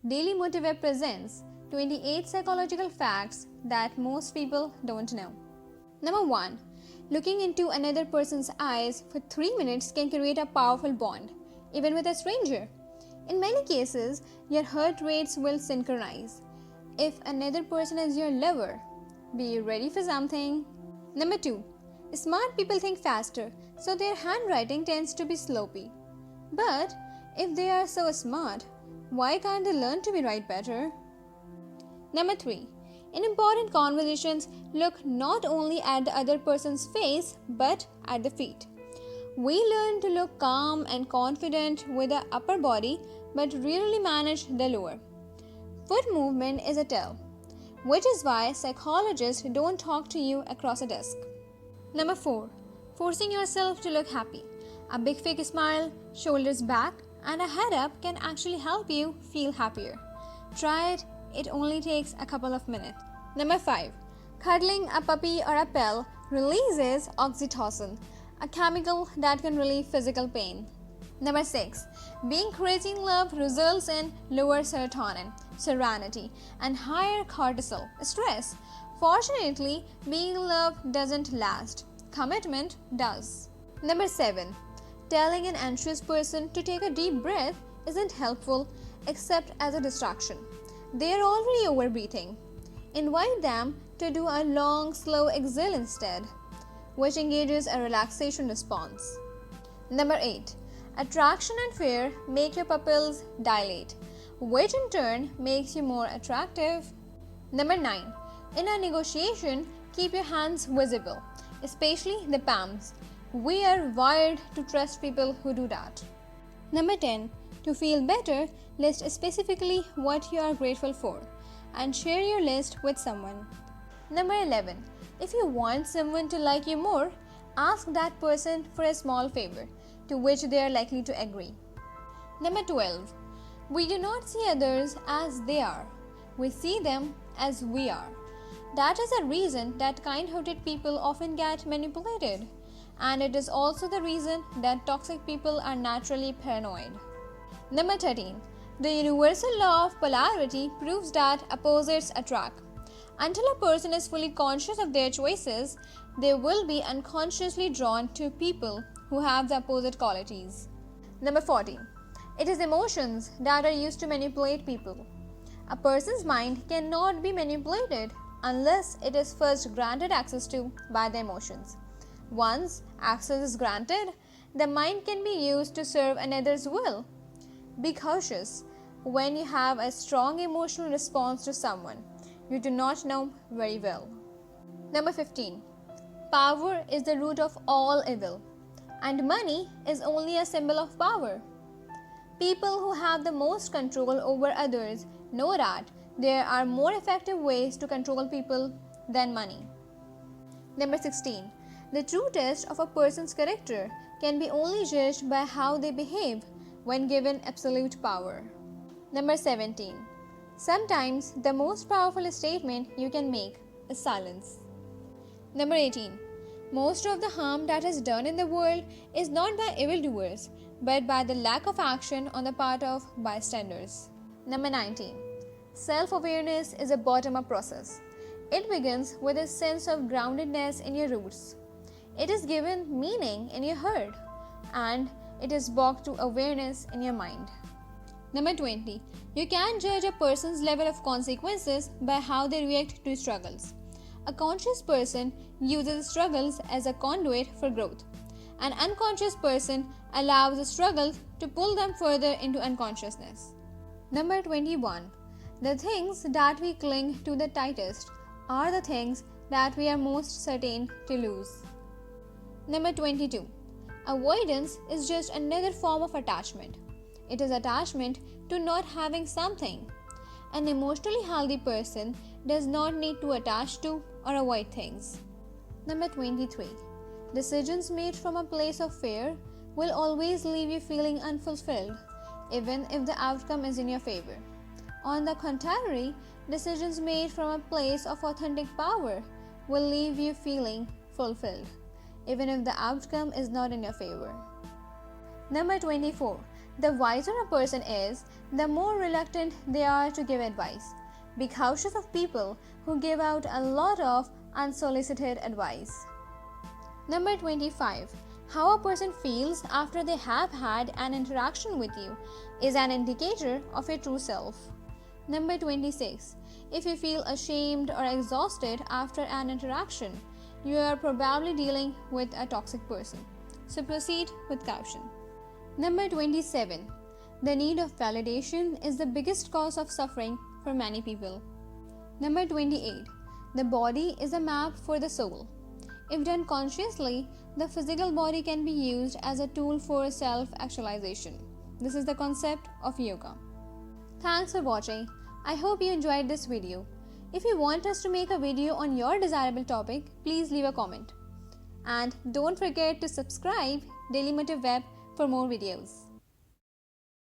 Daily Motivate presents 28 psychological facts that most people don't know. Number 1. Looking into another person's eyes for 3 minutes can create a powerful bond, even with a stranger. In many cases, your heart rates will synchronize. If another person is your lover, be ready for something. Number 2. Smart people think faster, so their handwriting tends to be sloppy. But if they are so smart, why can't they learn to write better? Number 3. In important conversations, look not only at the other person's face but at the feet. We learn to look calm and confident with the upper body but rarely manage the lower. Foot movement is a tell, which is why psychologists don't talk to you across a desk. Number 4. Forcing yourself to look happy. A big fake smile, shoulders back, and a head up can actually help you feel happier. Try it, it only takes a couple of minutes. Number 5. Cuddling a puppy or a pet releases oxytocin, a chemical that can relieve physical pain. Number 6. Being crazy in love results in lower serotonin, serenity, and higher cortisol, stress. Fortunately, being in love doesn't last. Commitment does. Number 7. Telling an anxious person to take a deep breath isn't helpful except as a distraction. They are already overbreathing. Invite them to do a long, slow exhale instead, which engages a relaxation response. Number 8. Attraction and fear make your pupils dilate, which in turn makes you more attractive. Number 9. In a negotiation, keep your hands visible, especially the palms. We are wired to trust people who do that. Number 10. To feel better, list specifically what you are grateful for and share your list with someone. Number 11. If you want someone to like you more, ask that person for a small favor, to which they are likely to agree. Number 12. We do not see others as they are. We see them as we are. That is a reason that kind-hearted people often get manipulated. And it is also the reason that toxic people are naturally paranoid. Number 13. The universal law of polarity proves that opposites attract. Until a person is fully conscious of their choices, they will be unconsciously drawn to people who have the opposite qualities. Number 14. It is emotions that are used to manipulate people. A person's mind cannot be manipulated unless it is first granted access to by the emotions. Once access is granted, the mind can be used to serve another's will. Be cautious when you have a strong emotional response to someone you do not know very well. Number 15. Power is the root of all evil, and money is only a symbol of power. People who have the most control over others know that there are more effective ways to control people than money. Number 16. The true test of a person's character can be only judged by how they behave when given absolute power. Number 17. Sometimes the most powerful statement you can make is silence. Number 18. Most of the harm that is done in the world is not by evildoers, but by the lack of action on the part of bystanders. Number 19. Self-awareness is a bottom-up process. It begins with a sense of groundedness in your roots. It is given meaning in your heart, and it is brought to awareness in your mind. Number 20. You can judge a person's level of consequences by how they react to struggles. A conscious person uses struggles as a conduit for growth. An unconscious person allows the struggle to pull them further into unconsciousness. Number 21. The things that we cling to the tightest are the things that we are most certain to lose. Number 22. Avoidance is just another form of attachment. It is attachment to not having something. An emotionally healthy person does not need to attach to or avoid things. Number 23. Decisions made from a place of fear will always leave you feeling unfulfilled, even if the outcome is in your favor. On the contrary, decisions made from a place of authentic power will leave you feeling fulfilled, even if the outcome is not in your favor. Number 24. The wiser a person is, the more reluctant they are to give advice. Be cautious of people who give out a lot of unsolicited advice. Number 25. How a person feels after they have had an interaction with you is an indicator of your true self. Number 26. If you feel ashamed or exhausted after an interaction, you are probably dealing with a toxic person. So proceed with caution. Number 27. The need of validation is the biggest cause of suffering for many people. Number 28. The body is a map for the soul. If done consciously, the physical body can be used as a tool for self-actualization. This is the concept of yoga. Thanks for watching. I hope you enjoyed this video. If you want us to make a video on your desirable topic, please leave a comment. And don't forget to subscribe Daily Motive Web for more videos.